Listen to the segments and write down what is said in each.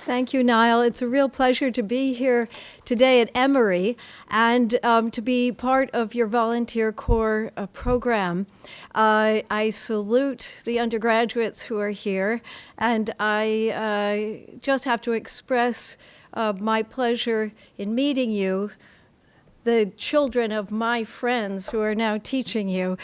Thank you, Niall. It's a real pleasure to be here today at Emory and to be part of your volunteer corps program. I salute the undergraduates who are here, and I just have to express my pleasure in meeting you, the children of my friends who are now teaching you.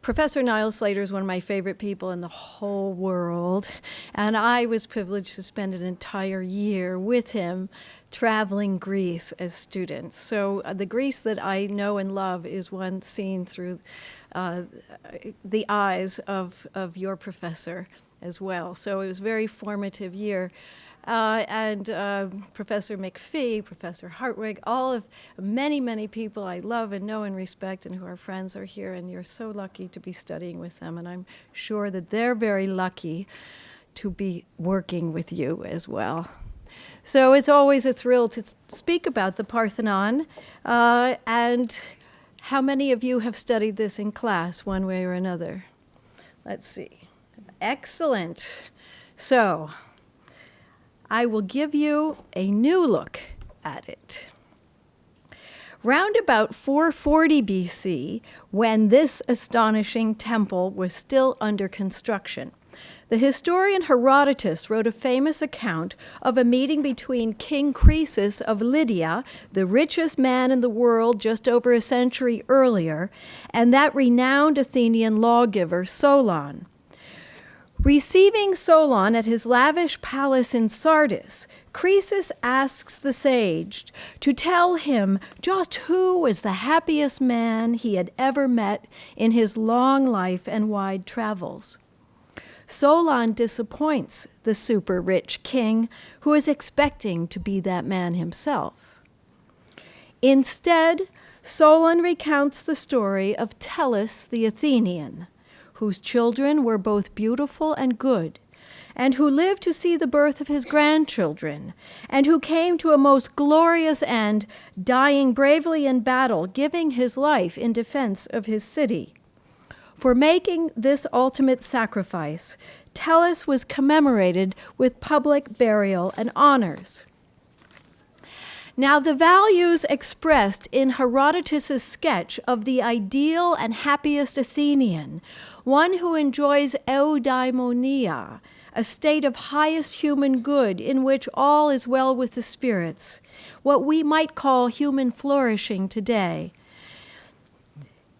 Professor Niall Slater is one of my favorite people in the whole world, and I was privileged to spend an entire year with him traveling Greece as students. So the Greece that I know and love is one seen through the eyes of your professor as well. So it was a very formative year. And Professor McPhee, Professor Hartwig, all of many people I love and know and respect and who are friends are here, and you're so lucky to be studying with them, and I'm sure that they're very lucky to be working with you as well. So it's always a thrill to speak about the Parthenon, and how many of you have studied this in class one way or another? Let's see. Excellent. So I will give you a new look at it. Round about 440 BC, when this astonishing temple was still under construction, the historian Herodotus wrote a famous account of a meeting between King Croesus of Lydia, the richest man in the world just over a century earlier, and that renowned Athenian lawgiver Solon. Receiving Solon at his lavish palace in Sardis, Croesus asks the sage to tell him just who was the happiest man he had ever met in his long life and wide travels. Solon disappoints the super-rich king, who is expecting to be that man himself. Instead, Solon recounts the story of Tellus the Athenian, whose children were both beautiful and good, and who lived to see the birth of his grandchildren, and who came to a most glorious end, dying bravely in battle, giving his life in defense of his city. For making this ultimate sacrifice, Tellus was commemorated with public burial and honors. Now, the values expressed in Herodotus' sketch of the ideal and happiest Athenian, one who enjoys eudaimonia, a state of highest human good in which all is well with the spirits, what we might call human flourishing today.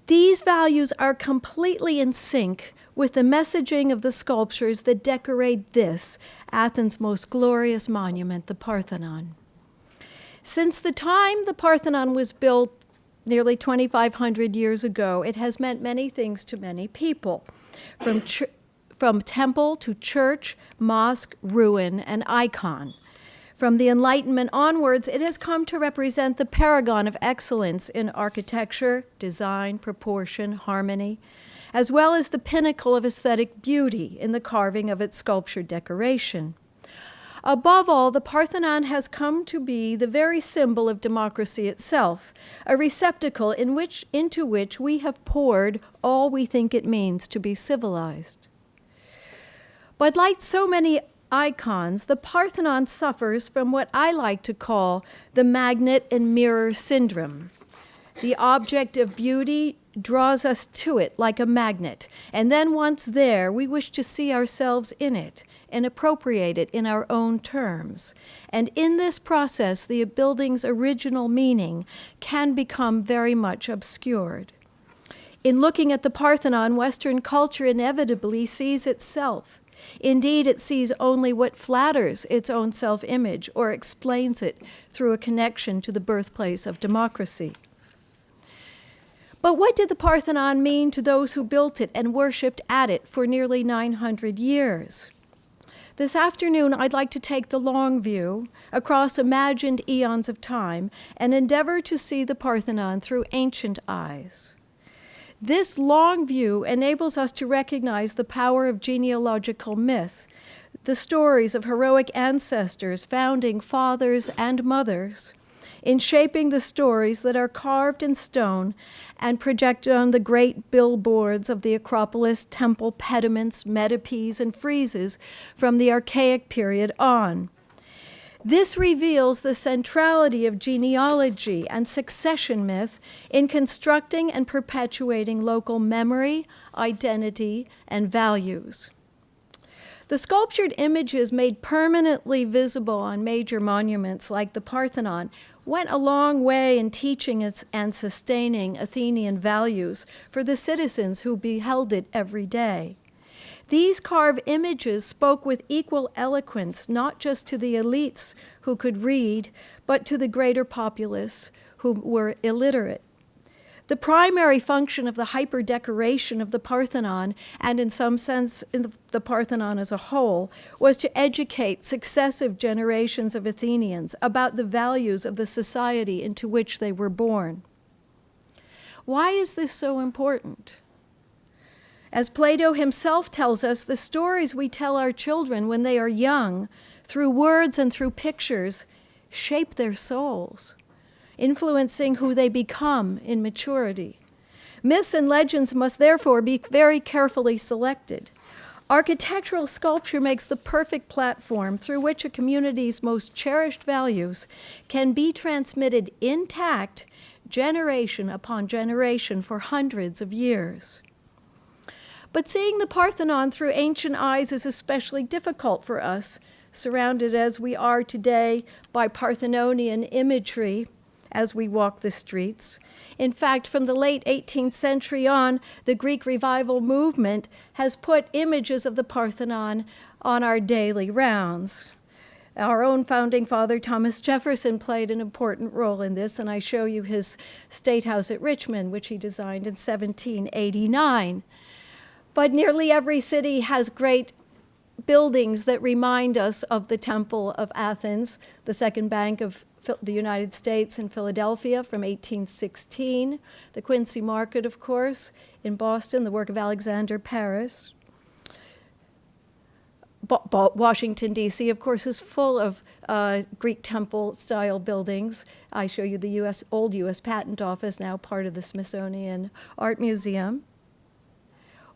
These values are completely in sync with the messaging of the sculptures that decorate this, Athens' most glorious monument, the Parthenon. Since the time the Parthenon was built nearly 2,500 years ago, it has meant many things to many people, from temple to church, mosque, ruin, and icon. From the Enlightenment onwards, it has come to represent the paragon of excellence in architecture, design, proportion, harmony, as well as the pinnacle of aesthetic beauty in the carving of its sculpture decoration. Above all, the Parthenon has come to be the very symbol of democracy itself, a receptacle into which we have poured all we think it means to be civilized. But like so many icons, the Parthenon suffers from what I like to call the magnet and mirror syndrome. The object of beauty draws us to it like a magnet, and then once there, we wish to see ourselves in it and appropriate it in our own terms. And in this process, the building's original meaning can become very much obscured. In looking at the Parthenon, Western culture inevitably sees itself. Indeed, it sees only what flatters its own self-image or explains it through a connection to the birthplace of democracy. But what did the Parthenon mean to those who built it and worshipped at it for nearly 900 years? This afternoon, I'd like to take the long view across imagined eons of time and endeavor to see the Parthenon through ancient eyes. This long view enables us to recognize the power of genealogical myth, the stories of heroic ancestors, founding fathers and mothers, in shaping the stories that are carved in stone and projected on the great billboards of the Acropolis, temple pediments, metopes, and friezes from the archaic period on. This reveals the centrality of genealogy and succession myth in constructing and perpetuating local memory, identity, and values. The sculptured images made permanently visible on major monuments like the Parthenon went a long way in teaching and sustaining Athenian values for the citizens who beheld it every day. These carved images spoke with equal eloquence, not just to the elites who could read, but to the greater populace who were illiterate. The primary function of the hyperdecoration of the Parthenon, and in some sense in the Parthenon as a whole, was to educate successive generations of Athenians about the values of the society into which they were born. Why is this so important? As Plato himself tells us, the stories we tell our children when they are young, through words and through pictures, shape their souls, influencing who they become in maturity. Myths and legends must therefore be very carefully selected. Architectural sculpture makes the perfect platform through which a community's most cherished values can be transmitted intact generation upon generation for hundreds of years. But seeing the Parthenon through ancient eyes is especially difficult for us, surrounded as we are today by Parthenonian imagery as we walk the streets. In fact, from the late 18th century on, the Greek revival movement has put images of the Parthenon on our daily rounds. Our own founding father, Thomas Jefferson, played an important role in this, and I show you his State House at Richmond, which he designed in 1789. But nearly every city has great buildings that remind us of the Temple of Athens, the second bank of the United States in Philadelphia from 1816, the Quincy Market, of course, in Boston, the work of Alexander Paris. Washington, D.C., of course, is full of Greek temple-style buildings. I show you the old U.S. Patent Office, now part of the Smithsonian Art Museum.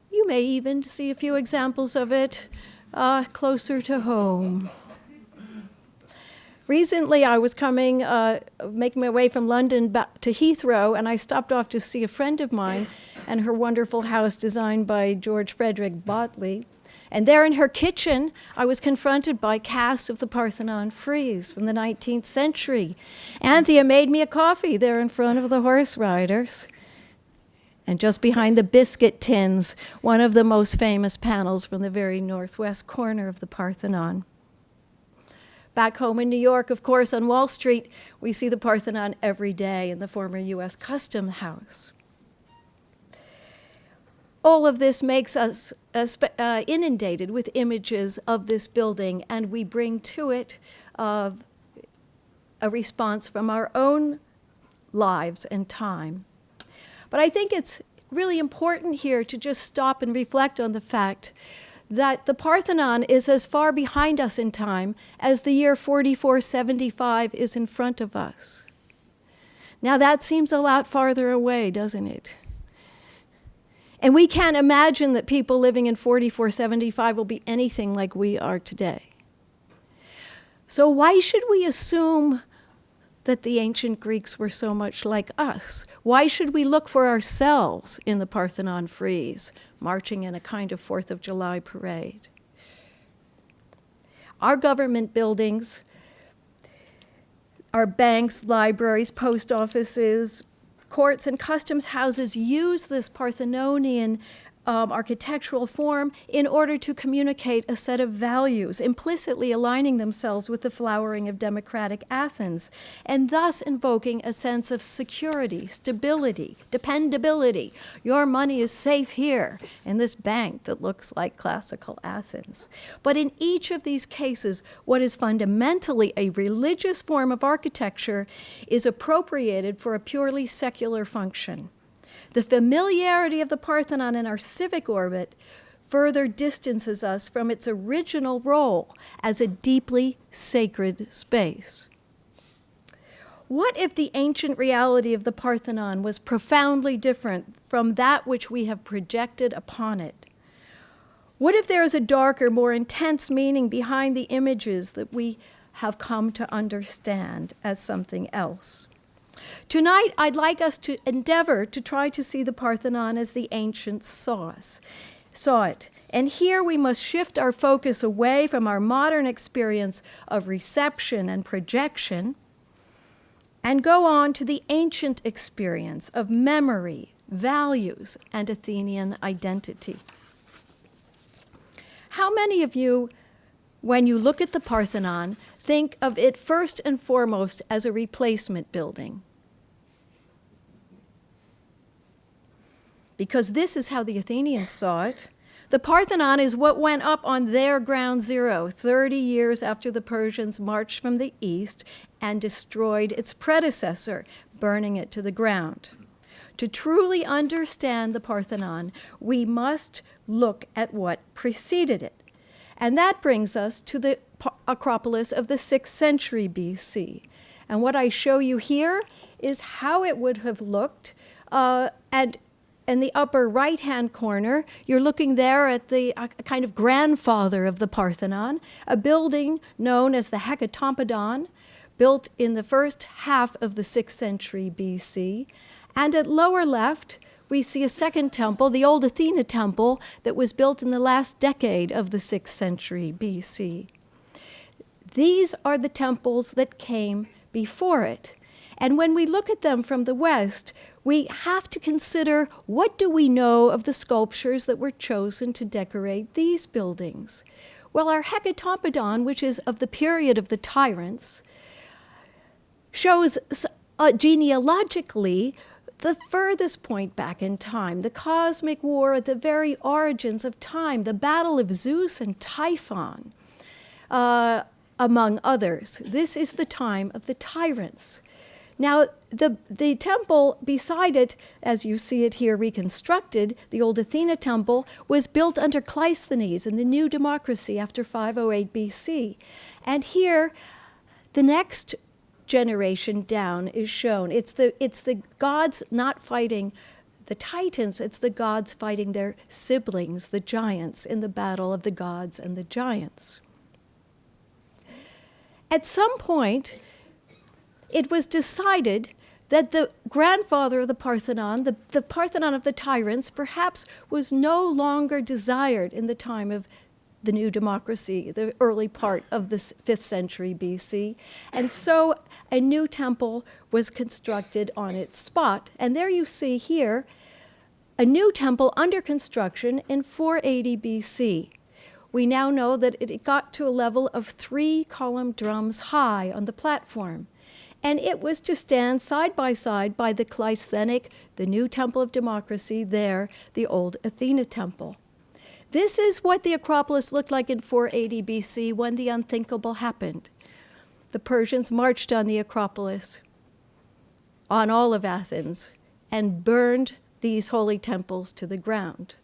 You may even see a few examples of it closer to home. Recently, I was making my way from London back to Heathrow, and I stopped off to see a friend of mine and her wonderful house designed by George Frederick Botley. And there in her kitchen, I was confronted by casts of the Parthenon frieze from the 19th century. Anthea made me a coffee there in front of the horse riders. And just behind the biscuit tins, one of the most famous panels from the very northwest corner of the Parthenon. Back home in New York, of course, on Wall Street, we see the Parthenon every day in the former U.S. Custom House. All of this makes us inundated with images of this building, and we bring to it a response from our own lives and time. But I think it's really important here to just stop and reflect on the fact that the Parthenon is as far behind us in time as the year 4475 is in front of us. Now that seems a lot farther away, doesn't it? And we can't imagine that people living in 4475 will be anything like we are today. So why should we assume that the ancient Greeks were so much like us? Why should we look for ourselves in the Parthenon frieze, marching in a kind of 4th of July parade? Our government buildings, our banks, libraries, post offices, courts, and customs houses use this Parthenonian architectural form in order to communicate a set of values, implicitly aligning themselves with the flowering of democratic Athens, and thus invoking a sense of security, stability, dependability. Your money is safe here in this bank that looks like classical Athens. But in each of these cases, what is fundamentally a religious form of architecture is appropriated for a purely secular function. The familiarity of the Parthenon in our civic orbit further distances us from its original role as a deeply sacred space. What if the ancient reality of the Parthenon was profoundly different from that which we have projected upon it? What if there is a darker, more intense meaning behind the images that we have come to understand as something else? Tonight, I'd like us to endeavor to try to see the Parthenon as the ancients saw it. And here we must shift our focus away from our modern experience of reception and projection and go on to the ancient experience of memory, values, and Athenian identity. How many of you, when you look at the Parthenon, think of it first and foremost as a replacement building? Because this is how the Athenians saw it. The Parthenon is what went up on their ground zero 30 years after the Persians marched from the east and destroyed its predecessor, burning it to the ground. To truly understand the Parthenon, we must look at what preceded it. And that brings us to the Acropolis of the 6th century BC. And what I show you here is how it would have looked. And in the upper right-hand corner, you're looking there at the kind of grandfather of the Parthenon, a building known as the Hecatompedon, built in the first half of the 6th century BC. And at lower left, we see a second temple, the old Athena temple, that was built in the last decade of the 6th century BC. These are the temples that came before it. And when we look at them from the west, we have to consider, what do we know of the sculptures that were chosen to decorate these buildings? Well, our Hecatompedon, which is of the period of the tyrants, shows genealogically the furthest point back in time, the cosmic war at the very origins of time, the battle of Zeus and Typhon, among others. This is the time of the tyrants. Now, the temple beside it, as you see it here reconstructed, the old Athena temple, was built under Cleisthenes in the new democracy after 508 BC. And here, the next generation down is shown. It's the gods not fighting the Titans, it's the gods fighting their siblings, the giants, in the battle of the gods and the giants. At some point, it was decided that the grandfather of the Parthenon, the Parthenon of the tyrants, perhaps was no longer desired in the time of the new democracy, the early part of the 5th century BC. And so a new temple was constructed on its spot. And there you see here a new temple under construction in 480 BC. We now know that it got to a level of 3 column drums high on the platform. And it was to stand side by the Cleisthenic, the new temple of democracy, there, the old Athena temple. This is what the Acropolis looked like in 480 BC when the unthinkable happened. The Persians marched on the Acropolis, on all of Athens, and burned these holy temples to the ground.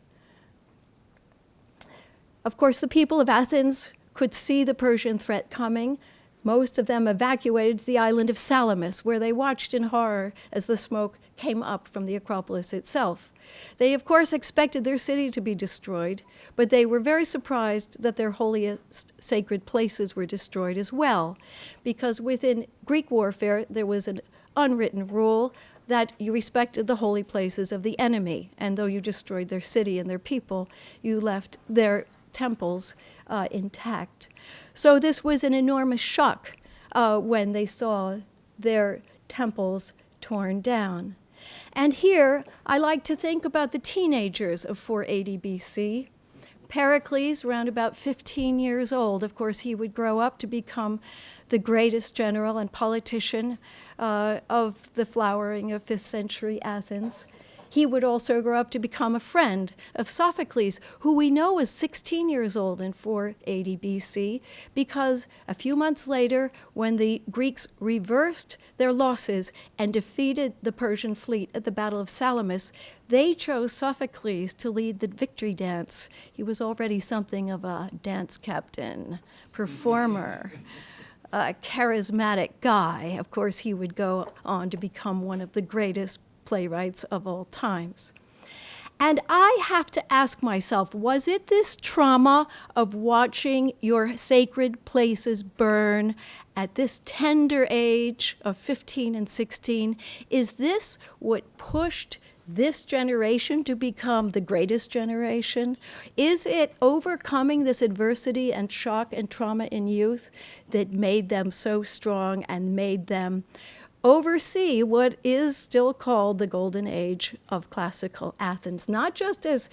Of course, the people of Athens could see the Persian threat coming. Most of them evacuated to the island of Salamis, where they watched in horror as the smoke came up from the Acropolis itself. They, of course, expected their city to be destroyed, but they were very surprised that their holiest sacred places were destroyed as well, because within Greek warfare, there was an unwritten rule that you respected the holy places of the enemy, and though you destroyed their city and their people, you left their temples intact. So this was an enormous shock when they saw their temples torn down. And here, I like to think about the teenagers of 480 BC. Pericles, around about 15 years old, of course, he would grow up to become the greatest general and politician of the flowering of 5th century Athens. He would also grow up to become a friend of Sophocles, who we know was 16 years old in 480 BC, because a few months later, when the Greeks reversed their losses and defeated the Persian fleet at the Battle of Salamis, they chose Sophocles to lead the victory dance. He was already something of a dance captain, performer. charismatic guy. Of course, he would go on to become one of the greatest playwrights of all times. And I have to ask myself, was it this trauma of watching your sacred places burn at this tender age of 15 and 16? Is this what pushed this generation to become the greatest generation? Is it overcoming this adversity and shock and trauma in youth that made them so strong and made them oversee what is still called the golden age of classical Athens, not just as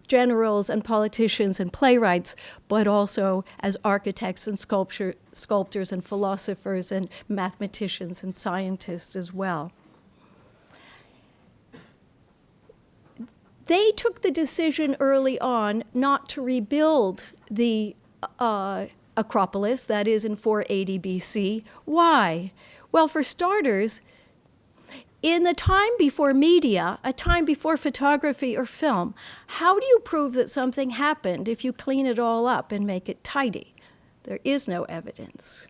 generals and politicians and playwrights, but also as architects and sculptors and philosophers and mathematicians and scientists as well. They took the decision early on not to rebuild the Acropolis, that is in 480 BC. Why? Well, for starters, in the time before media, a time before photography or film, how do you prove that something happened if you clean it all up and make it tidy? There is no evidence.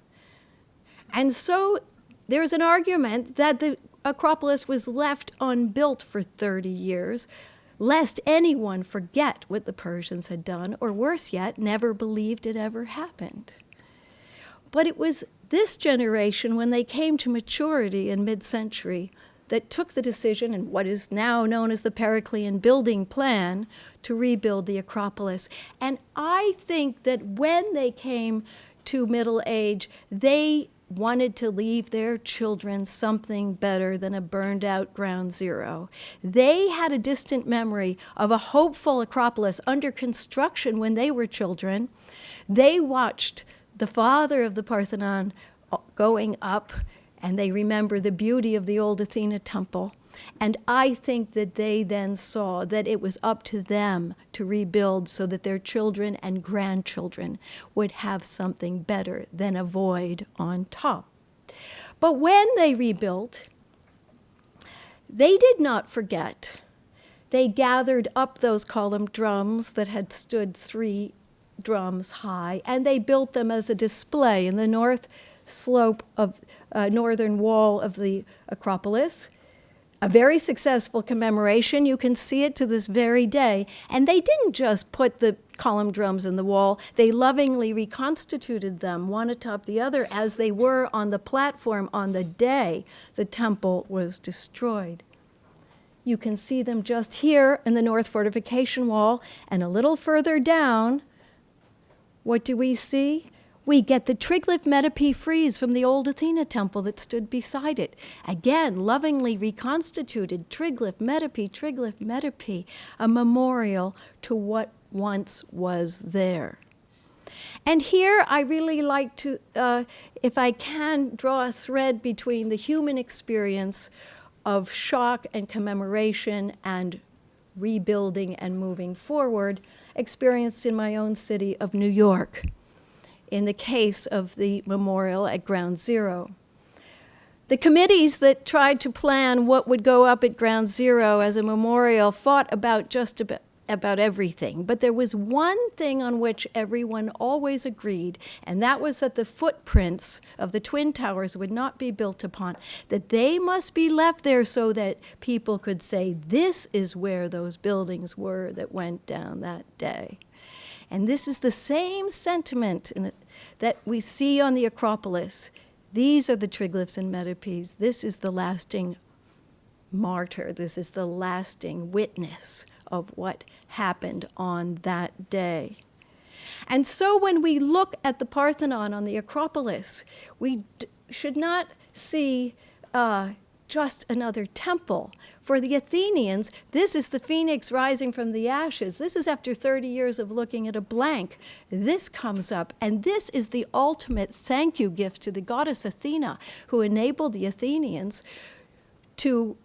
And so there's an argument that the Acropolis was left unbuilt for 30 years, lest anyone forget what the Persians had done, or worse yet, never believed it ever happened. But it was this generation, when they came to maturity in mid-century, that took the decision in what is now known as the Periclean building plan to rebuild the Acropolis. And I think that when they came to middle age, they wanted to leave their children something better than a burned out ground zero. They had a distant memory of a hopeful Acropolis under construction when they were children. They watched the father of the Parthenon going up, and they remember the beauty of the old Athena temple. And I think that they then saw that it was up to them to rebuild so that their children and grandchildren would have something better than a void on top. But when they rebuilt, they did not forget. They gathered up those column drums that had stood 3 drums high, and they built them as a display in the north slope of northern wall of the Acropolis. A very successful commemoration. You can see it to this very day. And they didn't just put the column drums in the wall. They lovingly reconstituted them one atop the other as they were on the platform on the day the temple was destroyed. You can see them just here in the north fortification wall, and a little further down, what do we see? We get the triglyph Metope frieze from the old Athena temple that stood beside it. Again, lovingly reconstituted, triglyph Metope, a memorial to what once was there. And here I really like to, if I can, draw a thread between the human experience of shock and commemoration and rebuilding and moving forward, experienced in my own city of New York, in the case of the memorial at Ground Zero. The committees that tried to plan what would go up at Ground Zero as a memorial fought about just about everything. But there was one thing on which everyone always agreed, and that was that the footprints of the Twin Towers would not be built upon, that they must be left there so that people could say, this is where those buildings were that went down that day. And this is the same sentiment that we see on the Acropolis. These are the triglyphs and metopes. This is the lasting martyr. This is the lasting witness of what happened on that day. And so when we look at the Parthenon on the Acropolis, we should not see just another temple. For the Athenians, this is the phoenix rising from the ashes. This is after 30 years of looking at a blank. This comes up, and this is the ultimate thank you gift to the goddess Athena, who enabled the Athenians to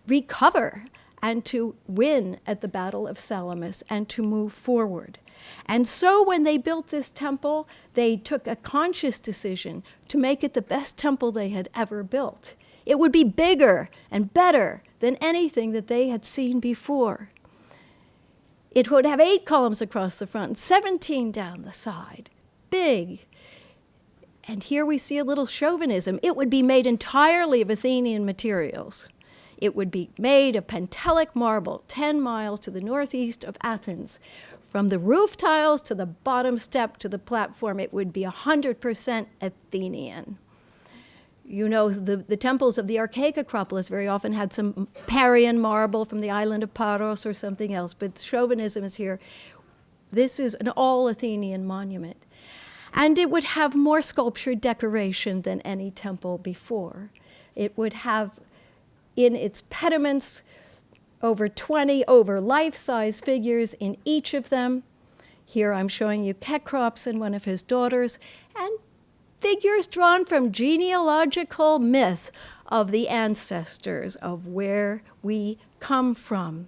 recover and to win at the Battle of Salamis and to move forward. And so when they built this temple, they took a conscious decision to make it the best temple they had ever built. It would be bigger and better than anything that they had seen before. It would have 8 columns across the front and 17 down the side. Big. And here we see a little chauvinism. It would be made entirely of Athenian materials. It would be made of Pentelic marble, 10 miles to the northeast of Athens. From the roof tiles to the bottom step to the platform, it would be 100% Athenian. You know, the temples of the archaic Acropolis very often had some Parian marble from the island of Paros or something else, but chauvinism is here. This is an all Athenian monument. And it would have more sculptured decoration than any temple before. It would have in its pediments over 20 life-size figures in each of them. Here I'm showing you Cecrops and one of his daughters, and figures drawn from genealogical myth of the ancestors, of where we come from.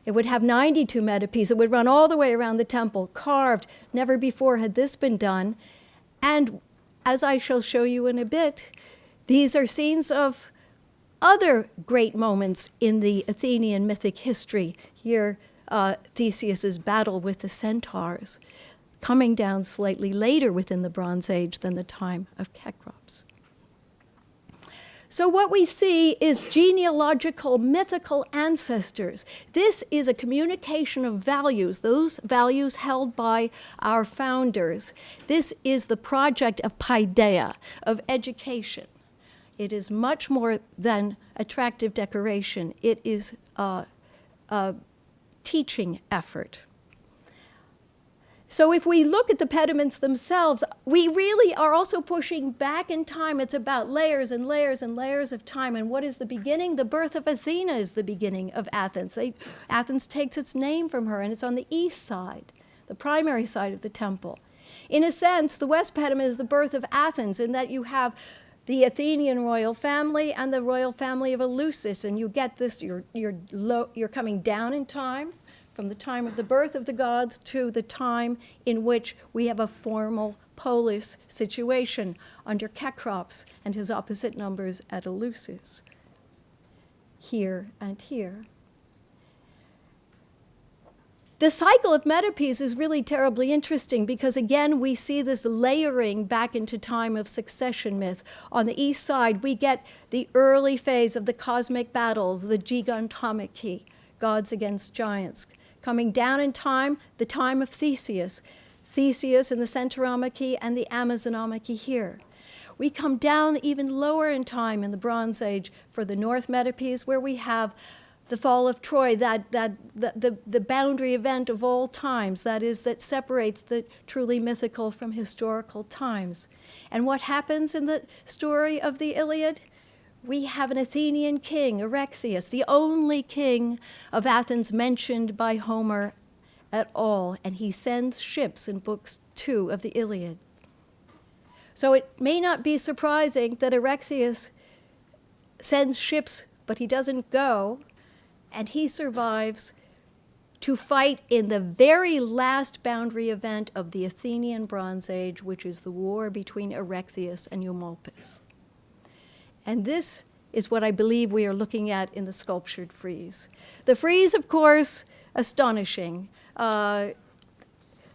It would have 92 metopes. It would run all the way around the temple, carved. Never before had this been done. And as I shall show you in a bit, these are scenes of other great moments in the Athenian mythic history. Here, Theseus's battle with the centaurs, coming down slightly later within the Bronze Age than the time of Cecrops. So what we see is genealogical, mythical ancestors. This is a communication of values, those values held by our founders. This is the project of paideia, of education. It is much more than attractive decoration. It is a teaching effort. So if we look at the pediments themselves, we really are also pushing back in time. It's about layers and layers and layers of time. And what is the beginning? The birth of Athena is the beginning of Athens. Athens takes its name from her, and it's on the east side, the primary side of the temple. In a sense, the west pediment is the birth of Athens, in that you have the Athenian royal family and the royal family of Eleusis, and you get this, you're coming down in time, from the time of the birth of the gods to the time in which we have a formal polis situation under Cecrops and his opposite numbers at Eleusis, here and here. The cycle of metopes is really terribly interesting because, again, we see this layering back into time of succession myth. On the east side, we get the early phase of the cosmic battles, the gigantomachy, gods against giants. Coming down in time, the time of Theseus. Theseus in the Centauromachi and the Amazonomachi here. We come down even lower in time in the Bronze Age for the North metopes, where we have the fall of Troy, the boundary event of all times, that is, that separates the truly mythical from historical times. And what happens in the story of the Iliad? We have an Athenian king, Erechtheus, the only king of Athens mentioned by Homer at all, and he sends ships in books 2 of the Iliad. So it may not be surprising that Erechtheus sends ships, but he doesn't go, and he survives to fight in the very last boundary event of the Athenian Bronze Age, which is the war between Erechtheus and Eumolpus. And this is what I believe we are looking at in the sculptured frieze. The frieze, of course, astonishing. The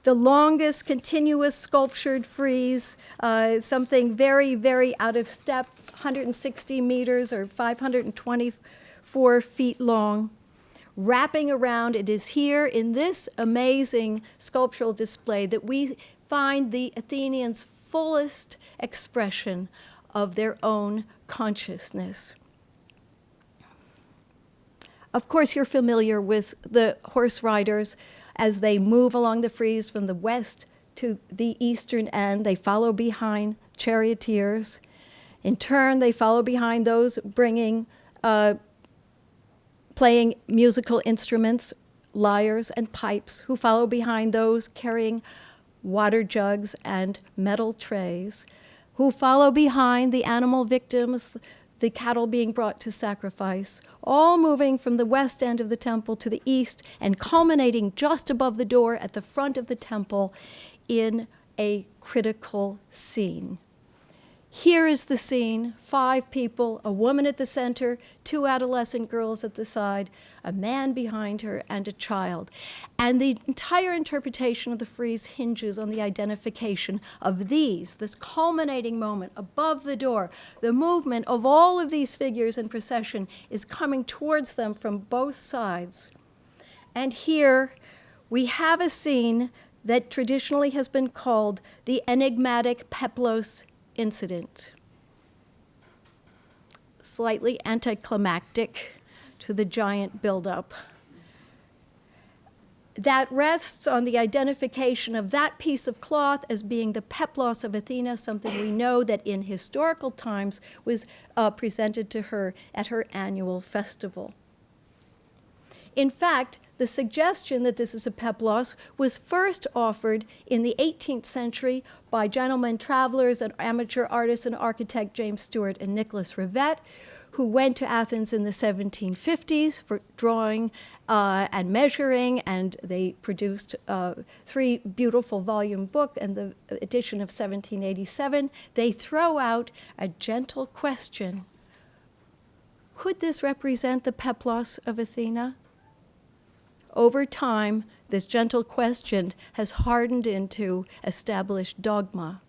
longest continuous sculptured frieze, something very, very out of step, 160 meters or 524 feet long. Wrapping around, it is here in this amazing sculptural display that we find the Athenians' fullest expression of their own consciousness. Of course, you're familiar with the horse riders as they move along the frieze from the west to the eastern end. They follow behind charioteers. In turn, they follow behind those playing musical instruments, lyres and pipes, who follow behind those carrying water jugs and metal trays, who follow behind the animal victims, the cattle being brought to sacrifice, all moving from the west end of the temple to the east and culminating just above the door at the front of the temple in a critical scene. Here is the scene, 5 people, a woman at the center, 2 adolescent girls at the side, a man behind her, and a child. And the entire interpretation of the frieze hinges on the identification of this culminating moment above the door. The movement of all of these figures in procession is coming towards them from both sides. And here we have a scene that traditionally has been called the enigmatic Peplos Incident. Slightly anticlimactic to the giant buildup. That rests on the identification of that piece of cloth as being the Peplos of Athena, something we know that in historical times was presented to her at her annual festival. In fact, the suggestion that this is a Peplos was first offered in the 18th century by gentlemen travelers and amateur artists and architect James Stewart and Nicholas Rivette, who went to Athens in the 1750s for drawing and measuring, and they produced 3 beautiful volume book and the edition of 1787. They throw out a gentle question. Could this represent the Peplos of Athena? Over time, this gentle question has hardened into established dogma.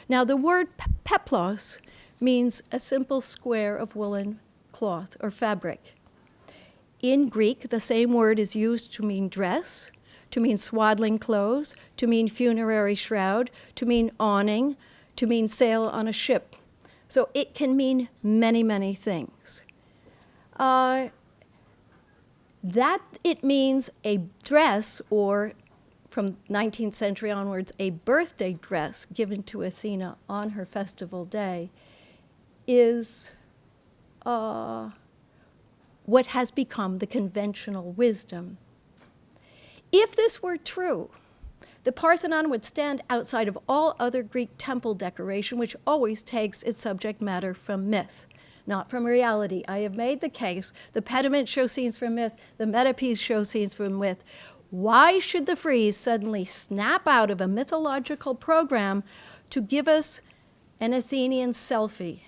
Now, the word peplos means a simple square of woolen cloth or fabric. In Greek, the same word is used to mean dress, to mean swaddling clothes, to mean funerary shroud, to mean awning, to mean sail on a ship. So it can mean many, many things. That it means a dress, or from 19th century onwards, a birthday dress given to Athena on her festival day, is what has become the conventional wisdom. If this were true, the Parthenon would stand outside of all other Greek temple decoration, which always takes its subject matter from myth, not from reality. I have made the case. The pediment show scenes from myth. The metapiece show scenes from myth. Why should the frieze suddenly snap out of a mythological program to give us an Athenian selfie?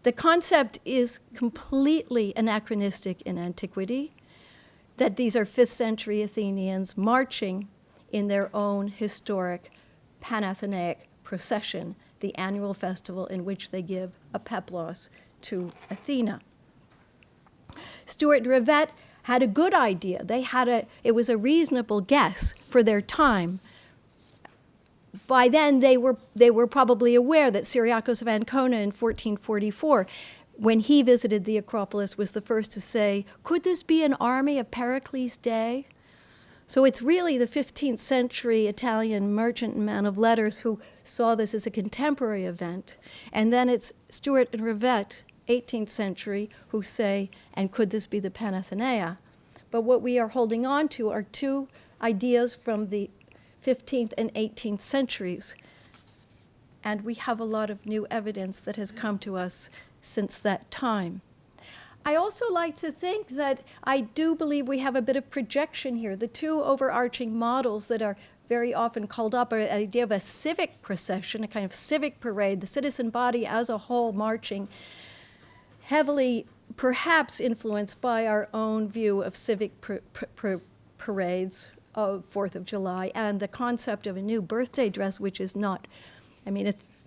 The concept is completely anachronistic in antiquity, that these are 5th century Athenians marching in their own historic Panathenaic procession, the annual festival in which they give a peplos to Athena. Stewart and Rivette had a good idea. It was a reasonable guess for their time. By then, they were probably aware that Cyriacus of Ancona in 1444, when he visited the Acropolis, was the first to say, could this be an army of Pericles' day? So it's really the 15th century Italian merchant and man of letters who saw this as a contemporary event. And then it's Stewart and Rivette, 18th century, who say, and could this be the Panathenaea? But what we are holding on to are 2 ideas from the 15th and 18th centuries. And we have a lot of new evidence that has come to us since that time. I also like to think that I do believe we have a bit of projection here. The 2 overarching models that are very often called up are the idea of a civic procession, a kind of civic parade, the citizen body as a whole marching, heavily perhaps influenced by our own view of civic parades of 4th of July, and the concept of a new birthday dress, which is not,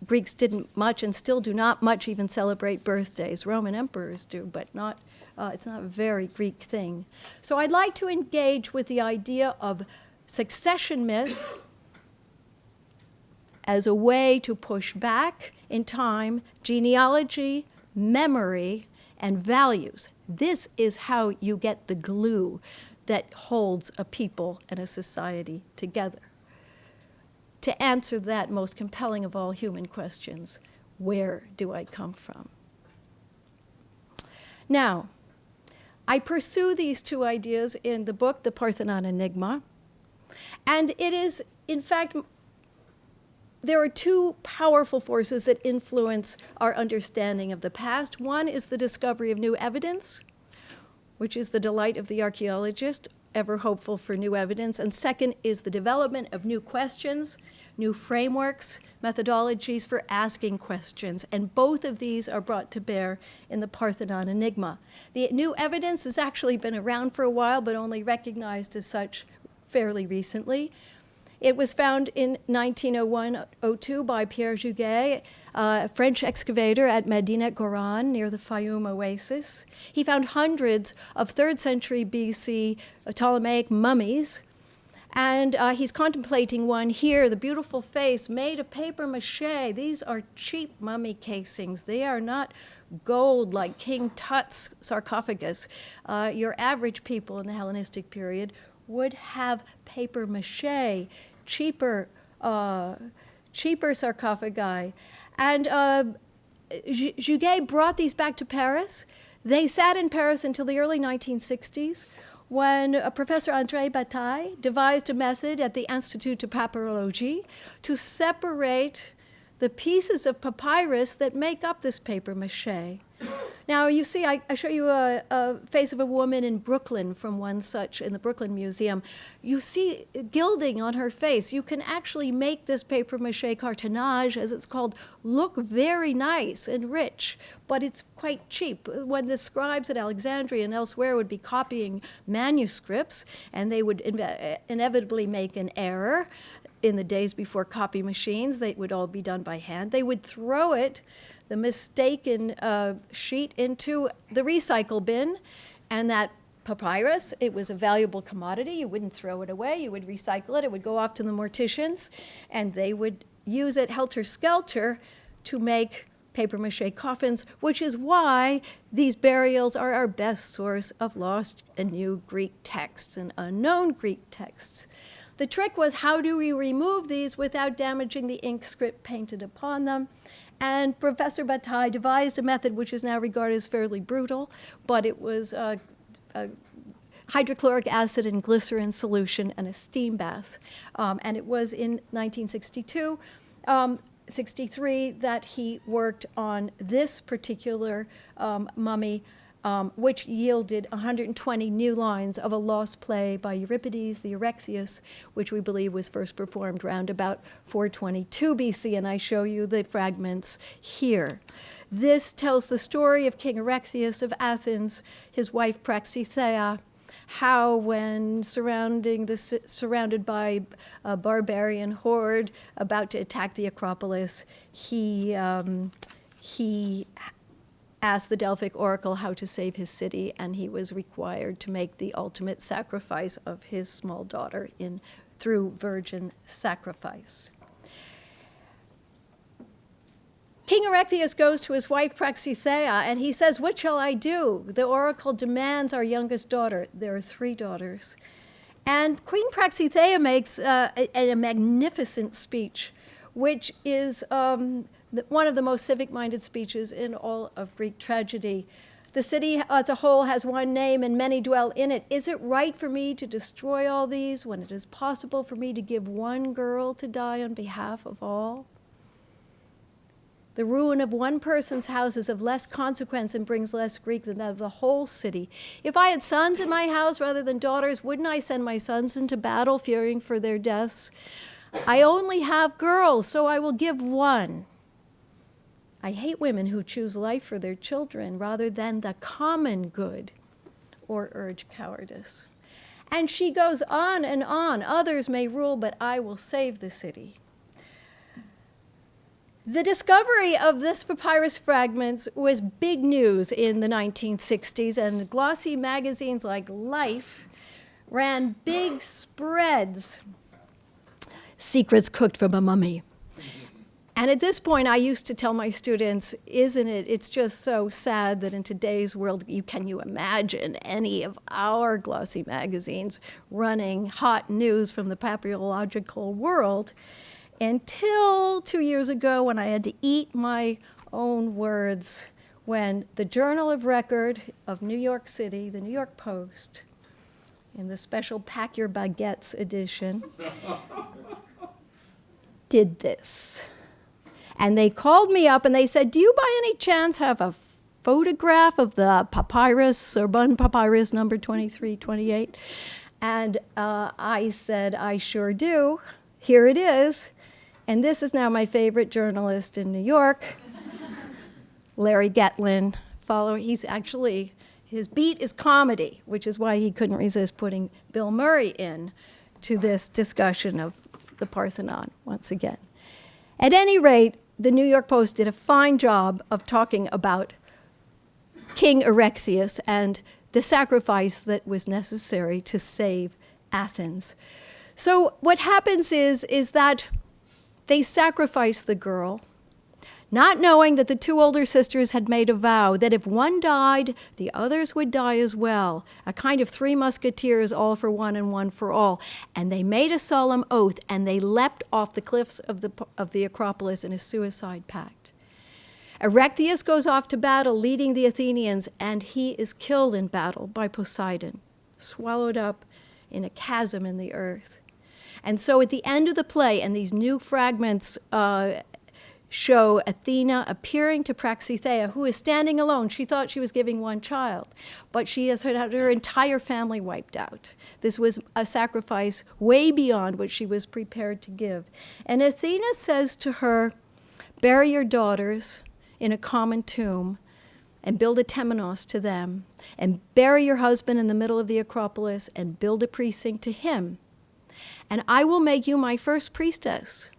Greeks didn't much and still do not much even celebrate birthdays. Roman emperors do, but not. It's not a very Greek thing. So I'd like to engage with the idea of succession myth as a way to push back in time genealogy, memory, and values. This is how you get the glue that holds a people and a society together. To answer that most compelling of all human questions, where do I come from? Now, I pursue these 2 ideas in the book, The Parthenon Enigma, and it is, in fact, there are 2 powerful forces that influence our understanding of the past. One is the discovery of new evidence, which is the delight of the archaeologist, ever hopeful for new evidence. And second is the development of new questions, new frameworks, methodologies for asking questions, and both of these are brought to bear in the Parthenon Enigma. The new evidence has actually been around for a while, but only recognized as such fairly recently. It was found in 1901-02 by Pierre Zhuge, a French excavator at Medinet Goran near the Fayoum oasis. He found hundreds of 3rd century BC Ptolemaic mummies, and he's contemplating one here, the beautiful face made of paper mache. These are cheap mummy casings. They are not gold like King Tut's sarcophagus. Your average people in the Hellenistic period would have paper mache, cheaper sarcophagi. And Zhuge brought these back to Paris. They sat in Paris until the early 1960s, when Professor André Bataille devised a method at the Institut de Papyrologie to separate the pieces of papyrus that make up this paper mache. Now, you see, I show you a face of a woman in Brooklyn from one such in the Brooklyn Museum. You see gilding on her face. You can actually make this paper mache cartonnage, as it's called, look very nice and rich, but it's quite cheap. When the scribes at Alexandria and elsewhere would be copying manuscripts, and they would inevitably make an error in the days before copy machines, they would all be done by hand. They would throw it, the mistaken sheet, into the recycle bin, and that papyrus, it was a valuable commodity. You wouldn't throw it away. You would recycle it. It would go off to the morticians, and they would use it helter-skelter to make paper mache coffins, which is why these burials are our best source of lost and new Greek texts and unknown Greek texts. The trick was, how do we remove these without damaging the ink script painted upon them? And Professor Bataille devised a method which is now regarded as fairly brutal, but it was hydrochloric acid and glycerin solution and a steam bath. And it was in 1962, 63 that he worked on this particular mummy, which yielded 120 new lines of a lost play by Euripides, the Erechtheus, which we believe was first performed around about 422 BC, and I show you the fragments here. This tells the story of King Erechtheus of Athens, his wife Proxy Thea, how when surrounded by a barbarian horde about to attack the Acropolis, he asked the Delphic oracle how to save his city, and he was required to make the ultimate sacrifice of his small daughter through virgin sacrifice. King Erechtheus goes to his wife Proxy Thea, and he says, "What shall I do? The oracle demands our youngest daughter." There are 3 daughters. And Queen Proxy Thea makes a magnificent speech, which is one of the most civic-minded speeches in all of Greek tragedy. The city as a whole has one name and many dwell in it. Is it right for me to destroy all these when it is possible for me to give one girl to die on behalf of all? The ruin of one person's house is of less consequence and brings less grief than that of the whole city. If I had sons in my house rather than daughters, wouldn't I send my sons into battle, fearing for their deaths? I only have girls, so I will give one. I hate women who choose life for their children rather than the common good or urge cowardice. And she goes on and on. Others may rule, but I will save the city. The discovery of this papyrus fragments was big news in the 1960s, and glossy magazines like Life ran big spreads, "Secrets cooked from a mummy." And at this point, I used to tell my students, it's just so sad that in today's world, can you imagine any of our glossy magazines running hot news from the papyrological world? Until 2 years ago, when I had to eat my own words, when the Journal of Record of New York City, the New York Post, in the special Pack Your Baguettes edition, did this. And they called me up and they said, "Do you by any chance have a photograph of the papyrus, Sorbonne papyrus number 2328? And I said, "I sure do. Here it is." And this is now my favorite journalist in New York, Larry Gatlin. He's actually, his beat is comedy, which is why he couldn't resist putting Bill Murray in to this discussion of the Parthenon once again. At any rate, the New York Post did a fine job of talking about King Erechtheus and the sacrifice that was necessary to save Athens. So what happens is that they sacrifice the girl, not knowing that the two older sisters had made a vow that if one died, the others would die as well, a kind of three musketeers, all for one and one for all. And they made a solemn oath, and they leapt off the cliffs of the Acropolis in a suicide pact. Erechtheus goes off to battle, leading the Athenians, and he is killed in battle by Poseidon, swallowed up in a chasm in the earth. And so at the end of the play, and these new fragments show Athena appearing to Proxy Thea, who is standing alone. She thought she was giving one child, but she has had her entire family wiped out. This was a sacrifice way beyond what she was prepared to give. And Athena says to her, bury your daughters in a common tomb and build a temenos to them, and bury your husband in the middle of the Acropolis and build a precinct to him. And I will make you my first priestess,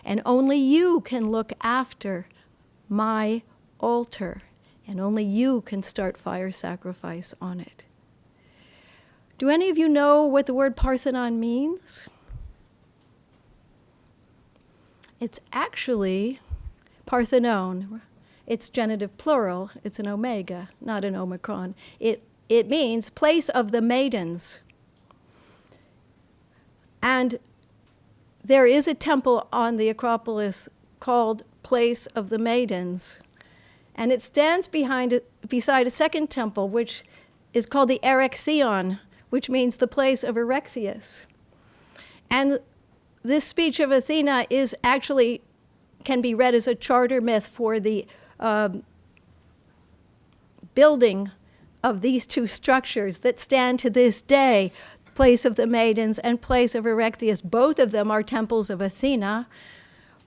and only you can look after my altar, and only you can start fire sacrifice on it. Do any of you know what the word Parthenon means? It's actually Parthenon. It's genitive plural. It's an omega, not an omicron. It means place of the maidens. And there is a temple on the Acropolis called Place of the Maidens. And it stands beside a second temple, which is called the Erechtheion, which means the place of Erechtheus. And this speech of Athena can be read as a charter myth for the building of these two structures that stand to this day, Place of the Maidens and Place of Erechtheus. Both of them are temples of Athena,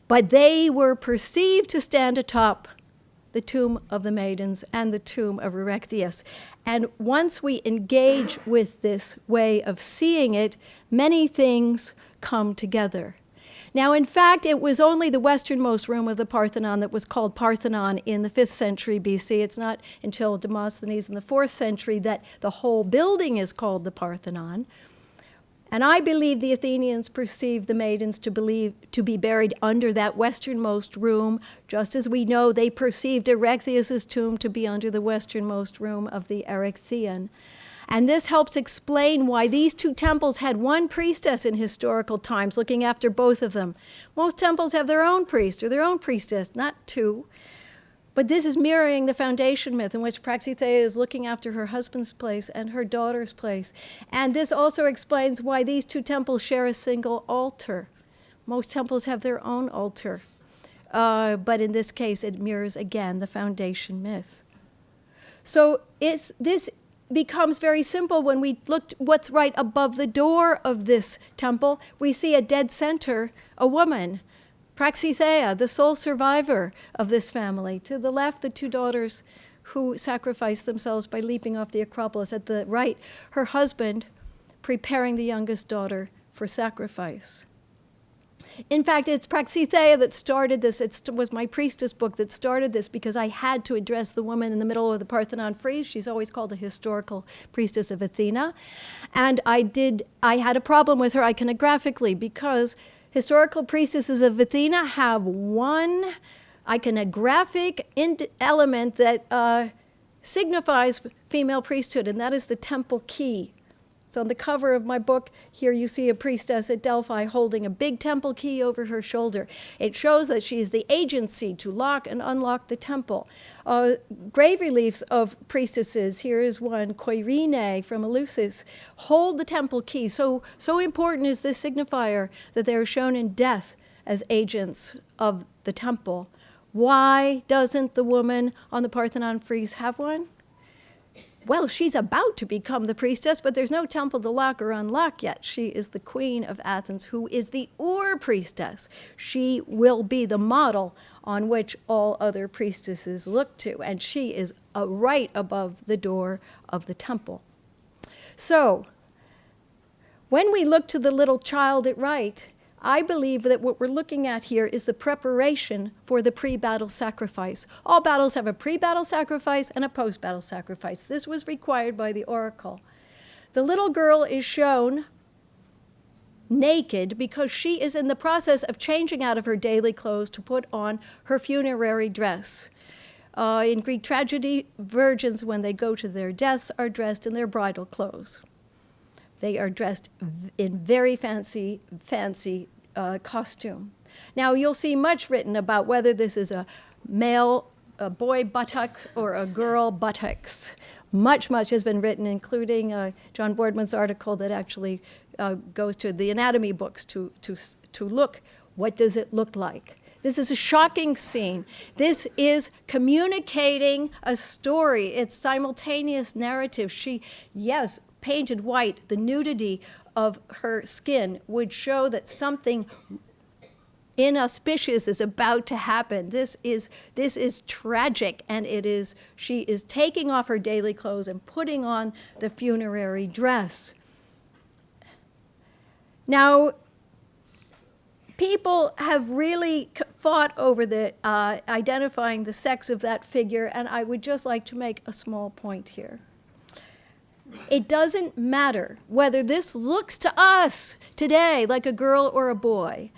but they were perceived to stand atop the tomb of the maidens and the tomb of Erechtheus. And once we engage with this way of seeing it, many things come together. Now, in fact, it was only the westernmost room of the Parthenon that was called Parthenon in the 5th century BC. It's not until Demosthenes in the 4th century that the whole building is called the Parthenon. And I believe the Athenians perceived the maidens to be buried under that westernmost room, just as we know they perceived Erechtheus' tomb to be under the westernmost room of the Erechtheion. And this helps explain why these two temples had one priestess in historical times, looking after both of them. Most temples have their own priest or their own priestess, not two. But this is mirroring the foundation myth in which Proxy Thea is looking after her husband's place and her daughter's place. And this also explains why these two temples share a single altar. Most temples have their own altar. But in this case, it mirrors, again, the foundation myth. So this becomes very simple when we look what's right above the door of this temple. We see a dead center, a woman, Proxy Thea, the sole survivor of this family. To the left, the two daughters who sacrificed themselves by leaping off the Acropolis. At the right, her husband preparing the youngest daughter for sacrifice. In fact, it's Proxy Thea that started this. It was my Priestess book that started this because I had to address the woman in the middle of the Parthenon frieze. She's always called the historical priestess of Athena. And I had a problem with her iconographically because historical priestesses of Athena have one iconographic element that signifies female priesthood, and that is the temple key. So on the cover of my book, here you see a priestess at Delphi holding a big temple key over her shoulder. It shows that she is the agency to lock and unlock the temple. Grave reliefs of priestesses, here is one, Koirene from Eleusis, hold the temple key. So important is this signifier that they are shown in death as agents of the temple. Why doesn't the woman on the Parthenon frieze have one? well, she's about to become the priestess, but there's no temple to lock or unlock yet. She is the queen of Athens, who is the priestess. She will be the model on which all other priestesses look to, and she is right above the door of the temple. So, when we look to the little child at right, I believe that what we're looking at here is the preparation for the pre-battle sacrifice. All battles have a pre-battle sacrifice and a post-battle sacrifice. This was required by the oracle. The little girl is shown naked because she is in the process of changing out of her daily clothes to put on her funerary dress. In Greek tragedy, virgins, when they go to their deaths, are dressed in their bridal clothes. They are dressed in very fancy costume. Now, you'll see much written about whether this is a boy buttocks or a girl buttocks. Much has been written, including John Boardman's article that actually goes to the anatomy books to look, what does it look like? This is a shocking scene. This is communicating a story. It's simultaneous narrative. She, yes, painted white, the nudity of her skin would show that something inauspicious is about to happen. This is tragic, and she is taking off her daily clothes and putting on the funerary dress. Now, people have really fought over the identifying the sex of that figure, and I would just like to make a small point here. It doesn't matter whether this looks to us today like a girl or a boy.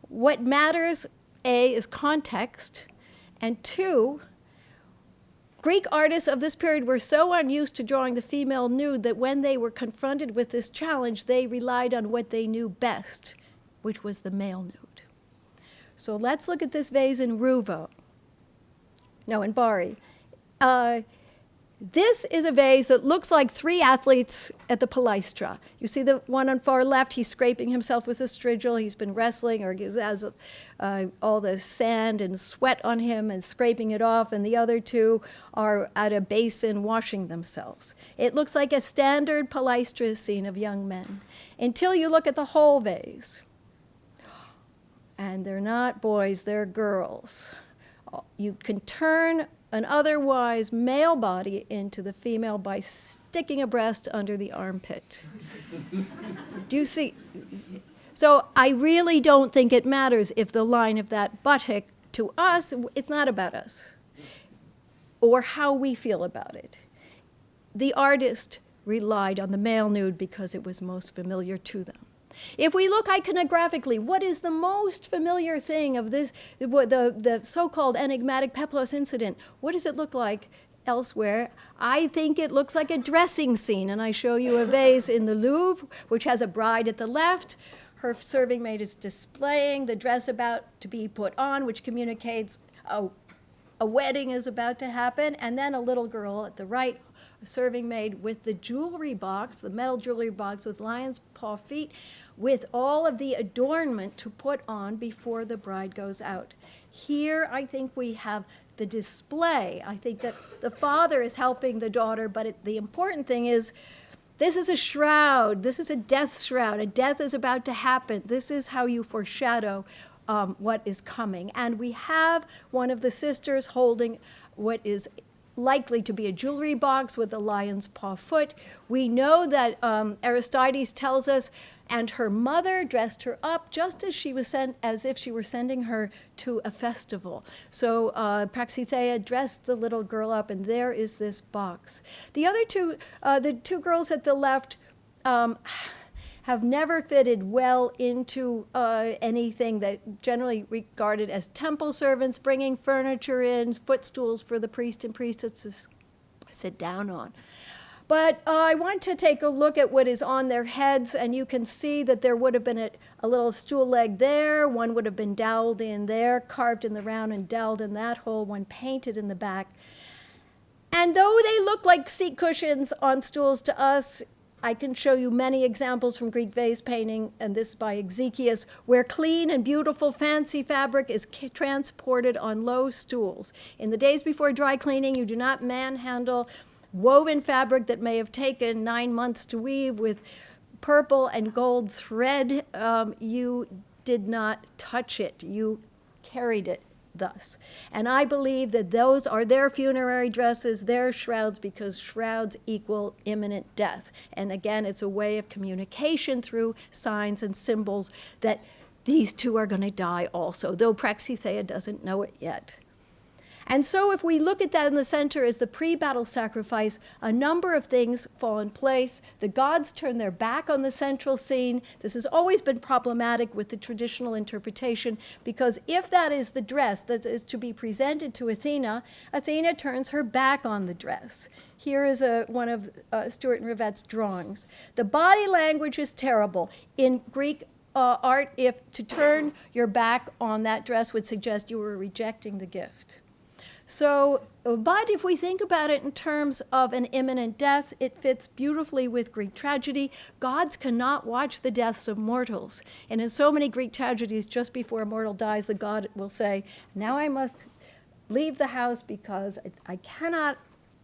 What matters, A, is context, and 2, Greek artists of this period were so unused to drawing the female nude that when they were confronted with this challenge, they relied on what they knew best, which was the male nude. So let's look at this vase in Bari. This is a vase that looks like 3 athletes at the Palaestra. You see the one on far left, he's scraping himself with a strigil. He's been wrestling, or he has all the sand and sweat on him and scraping it off, and the other 2 are at a basin washing themselves. It looks like a standard Palaestra scene of young men, until you look at the whole vase. And they're not boys, they're girls. You can turn an otherwise male body into the female by sticking a breast under the armpit. Do you see? So I really don't think it matters if the line of that buttock, to us, it's not about us or how we feel about it. The artist relied on the male nude because it was most familiar to them. If we look iconographically, what is the most familiar thing of this, the so-called enigmatic Peplos Incident? What does it look like elsewhere? I think it looks like a dressing scene, and I show you a vase in the Louvre, which has a bride at the left. Her serving maid is displaying the dress about to be put on, which communicates a wedding is about to happen, and then a little girl at the right, a serving maid with the jewelry box, the metal jewelry box with lion's paw feet, with all of the adornment to put on before the bride goes out. Here, I think we have the display. I think that the father is helping the daughter, but the important thing is, this is a shroud. This is a death shroud. A death is about to happen. This is how you foreshadow what is coming. And we have one of the sisters holding what is likely to be a jewelry box with a lion's paw foot. We know that Aristides tells us, and her mother dressed her up just as she was sent, as if she were sending her to a festival. So Proxy Thea dressed the little girl up, and there is this box. The other 2, the 2 girls at the left, have never fitted well into anything that generally regarded as temple servants, bringing furniture in, footstools for the priest and priestesses to sit down on. But I want to take a look at what is on their heads, and you can see that there would have been a little stool leg there, one would have been doweled in there, carved in the round and doweled in that hole, one painted in the back. And though they look like seat cushions on stools to us, I can show you many examples from Greek vase painting, and this by Exekias, where clean and beautiful fancy fabric is transported on low stools. In the days before dry cleaning, you do not manhandle woven fabric that may have taken 9 months to weave with purple and gold thread. You did not touch it. You carried it thus. And I believe that those are their funerary dresses, their shrouds, because shrouds equal imminent death. And again, it's a way of communication through signs and symbols that these two are going to die also, though Proxy Thea doesn't know it yet. And so if we look at that in the center as the pre-battle sacrifice, a number of things fall in place. The gods turn their back on the central scene. This has always been problematic with the traditional interpretation, because if that is the dress that is to be presented to Athena, Athena turns her back on the dress. Here is one of Stewart and Rivette's drawings. The body language is terrible. In Greek art, if to turn your back on that dress would suggest you were rejecting the gift. So, but if we think about it in terms of an imminent death, it fits beautifully with Greek tragedy. Gods cannot watch the deaths of mortals. And in so many Greek tragedies, just before a mortal dies, the god will say, now I must leave the house because I cannot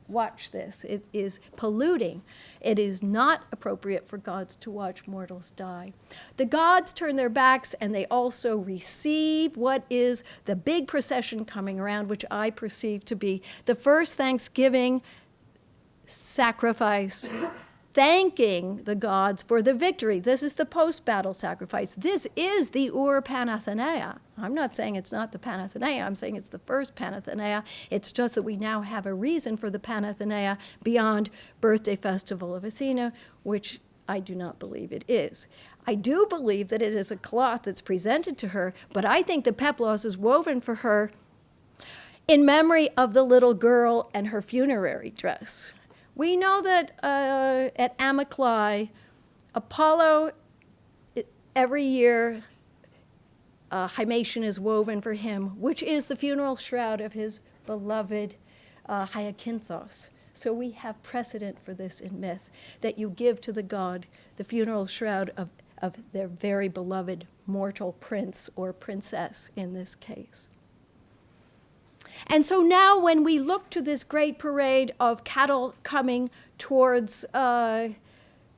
watch this. It is polluting. It is not appropriate for gods to watch mortals die. The gods turn their backs, and they also receive what is the big procession coming around, which I perceive to be the first Thanksgiving sacrifice, thanking the gods for the victory. This is the post-battle sacrifice. This is the Panathenaea. I'm not saying it's not the Panathenaea. I'm saying it's the first Panathenaea. It's just that we now have a reason for the Panathenaea beyond birthday festival of Athena, which I do not believe it is. I do believe that it is a cloth that's presented to her, but I think the peplos is woven for her in memory of the little girl and her funerary dress. We know that at Amyclae, Apollo, every year, hymation is woven for him, which is the funeral shroud of his beloved Hyacinthos. So we have precedent for this in myth, that you give to the god the funeral shroud of their very beloved mortal prince or princess in this case. And so now when we look to this great parade of cattle coming towards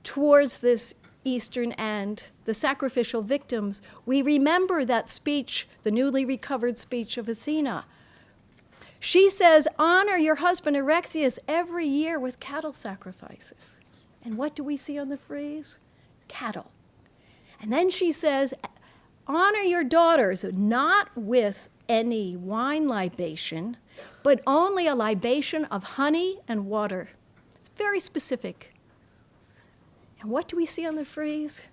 this eastern end, the sacrificial victims, we remember that speech, the newly recovered speech of Athena. She says, honor your husband Erechtheus every year with cattle sacrifices. And what do we see on the frieze? Cattle. And then she says, honor your daughters, not with any wine libation, but only a libation of honey and water. It's very specific. And what do we see on the frieze?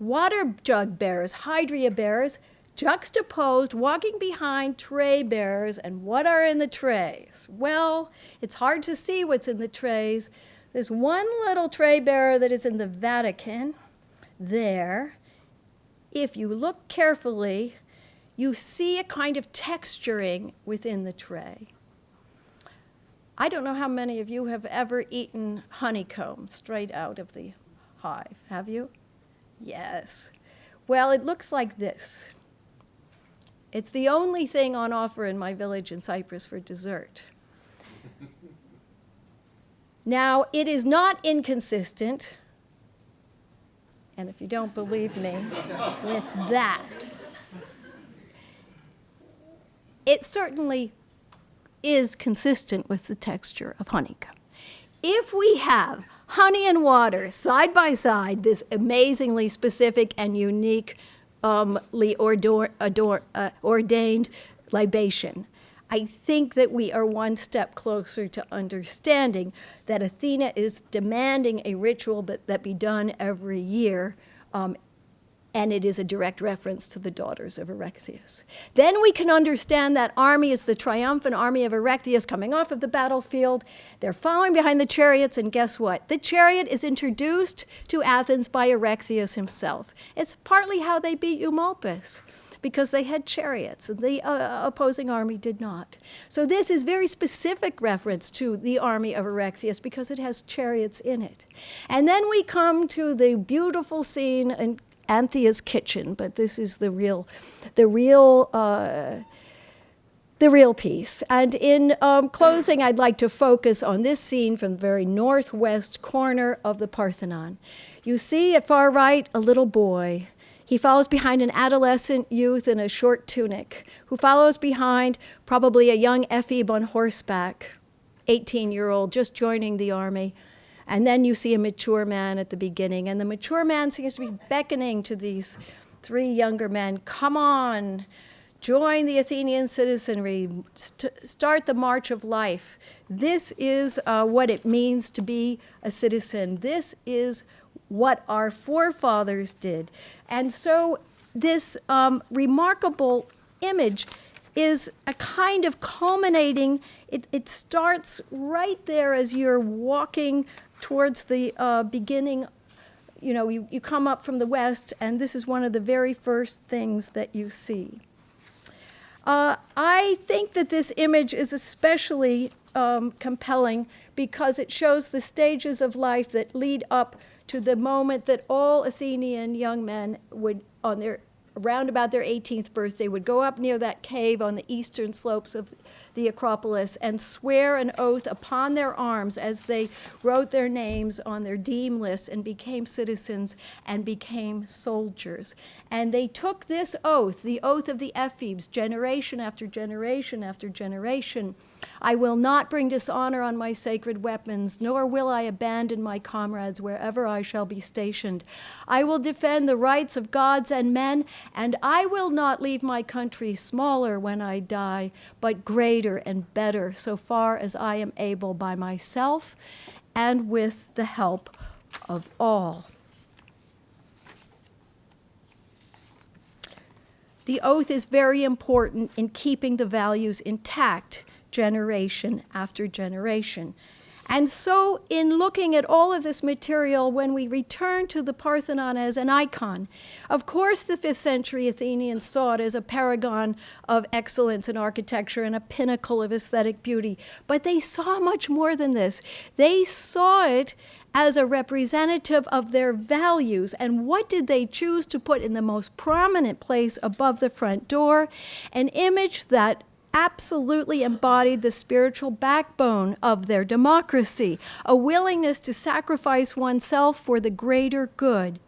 Water jug bearers, hydria bearers, juxtaposed, walking behind tray bearers. And what are in the trays? Well, it's hard to see what's in the trays. There's one little tray bearer that is in the Vatican there. If you look carefully, you see a kind of texturing within the tray. I don't know how many of you have ever eaten honeycomb straight out of the hive. Have you? Yes. Well, it looks like this. It's the only thing on offer in my village in Cyprus for dessert. Now, it is not inconsistent, and if you don't believe me, with that, it certainly is consistent with the texture of honeycomb. If we have honey and water side by side, this amazingly specific and uniquely ordained libation, I think that we are one step closer to understanding that Athena is demanding a ritual that be done every year, and it is a direct reference to the daughters of Erechtheus. Then we can understand that army is the triumphant army of Erechtheus coming off of the battlefield. They're following behind the chariots, and guess what? The chariot is introduced to Athens by Erechtheus himself. It's partly how they beat Eumolpus, because they had chariots, and the opposing army did not. So this is very specific reference to the army of Erechtheus because it has chariots in it. And then we come to the beautiful scene in Anthea's kitchen, but this is the real the real piece. And in closing, I'd like to focus on this scene from the very northwest corner of the Parthenon. You see at far right a little boy. He follows behind an adolescent youth in a short tunic, who follows behind probably a young ephebe on horseback, 18-year-old, just joining the army. And then you see a mature man at the beginning, and the mature man seems to be beckoning to these three younger men. Come on, join the Athenian citizenry, start the march of life. This is what it means to be a citizen. This is what our forefathers did. And so this remarkable image is a kind of culminating, it starts right there as you're walking towards the beginning. You know, you come up from the west, and this is one of the very first things that you see. I think that this image is especially compelling because it shows the stages of life that lead up to the moment that all Athenian young men would, around about their 18th birthday, would go up near that cave on the eastern slopes of the Acropolis and swear an oath upon their arms as they wrote their names on their deme lists and became citizens and became soldiers. And they took this oath, the oath of the Ephebes, generation after generation after generation. I will not bring dishonor on my sacred weapons, nor will I abandon my comrades wherever I shall be stationed. I will defend the rights of gods and men, and I will not leave my country smaller when I die, but greater and better so far as I am able by myself and with the help of all. The oath is very important in keeping the values intact generation after generation. And so in looking at all of this material, when we return to the Parthenon as an icon, of course the 5th century Athenians saw it as a paragon of excellence in architecture and a pinnacle of aesthetic beauty. But they saw much more than this. They saw it as a representative of their values. And what did they choose to put in the most prominent place above the front door? An image that absolutely embodied the spiritual backbone of their democracy, a willingness to sacrifice oneself for the greater good.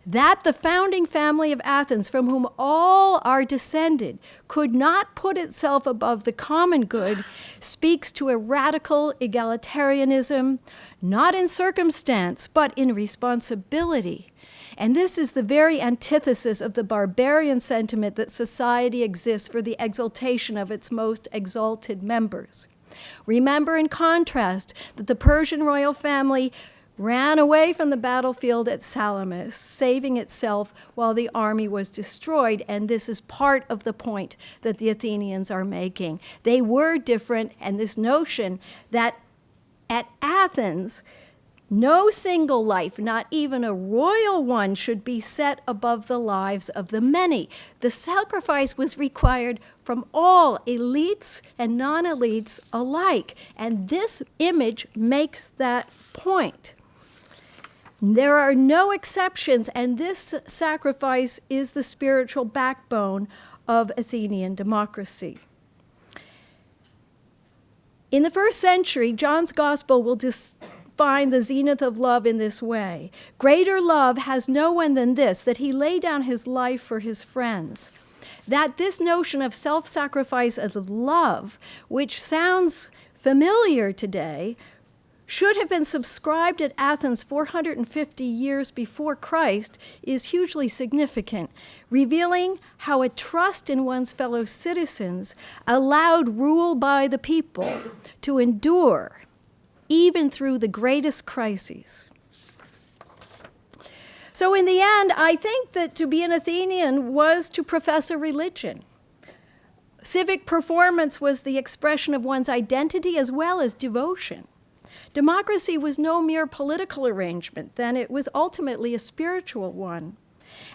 That the founding family of Athens, from whom all are descended, could not put itself above the common good speaks to a radical egalitarianism, not in circumstance, but in responsibility. And this is the very antithesis of the barbarian sentiment that society exists for the exaltation of its most exalted members. Remember, in contrast, that the Persian royal family ran away from the battlefield at Salamis, saving itself while the army was destroyed, and this is part of the point that the Athenians are making. They were different, and this notion that at Athens, no single life, not even a royal one, should be set above the lives of the many. The sacrifice was required from all elites and non-elites alike, and this image makes that point. There are no exceptions, and this sacrifice is the spiritual backbone of Athenian democracy. In the 1st century, John's gospel will define the zenith of love in this way. Greater love has no one than this, that he lay down his life for his friends. That this notion of self-sacrifice as love, which sounds familiar today, should have been subscribed at Athens 450 years before Christ, is hugely significant, revealing how a trust in one's fellow citizens allowed rule by the people to endure even through the greatest crises. So in the end, I think that to be an Athenian was to profess a religion. Civic performance was the expression of one's identity as well as devotion. Democracy was no mere political arrangement, then it was ultimately a spiritual one.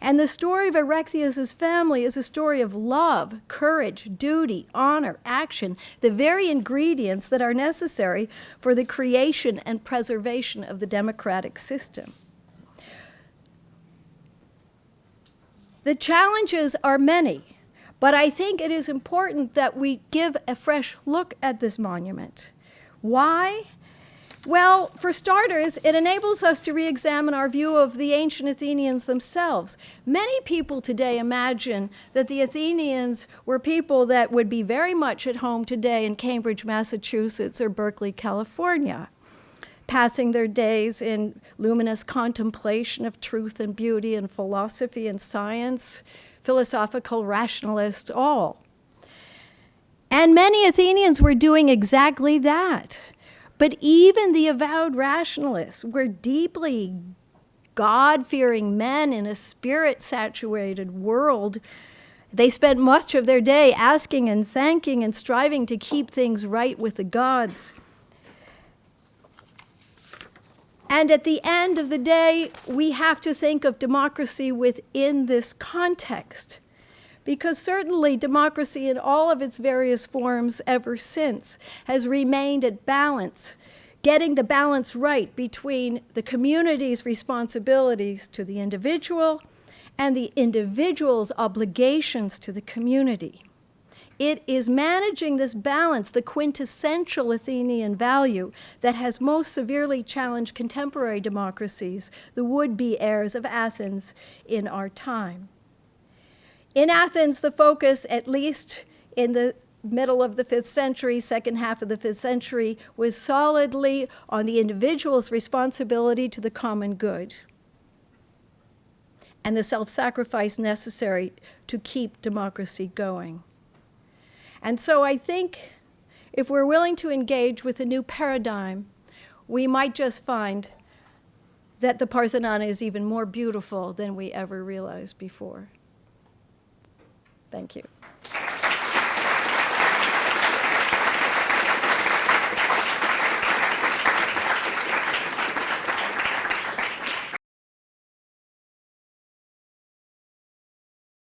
And the story of Erechtheus' family is a story of love, courage, duty, honor, action, the very ingredients that are necessary for the creation and preservation of the democratic system. The challenges are many, But I think it is important that we give a fresh look at this monument. Why? Well, for starters, it enables us to re-examine our view of the ancient Athenians themselves. Many people today imagine that the Athenians were people that would be very much at home today in Cambridge, Massachusetts, or Berkeley, California, passing their days in luminous contemplation of truth and beauty and philosophy and science, philosophical rationalists, all. And many Athenians were doing exactly that. But even the avowed rationalists were deeply God-fearing men in a spirit-saturated world. They spent much of their day asking and thanking and striving to keep things right with the gods. And at the end of the day, we have to think of democracy within this context. Because certainly democracy in all of its various forms ever since has remained at balance, getting the balance right between the community's responsibilities to the individual and the individual's obligations to the community. It is managing this balance, the quintessential Athenian value, that has most severely challenged contemporary democracies, the would-be heirs of Athens in our time. In Athens, the focus, at least in the middle of the 5th century, second half of the 5th century, was solidly on the individual's responsibility to the common good and the self-sacrifice necessary to keep democracy going. And so I think if we're willing to engage with a new paradigm, we might just find that the Parthenon is even more beautiful than we ever realized before. Thank you.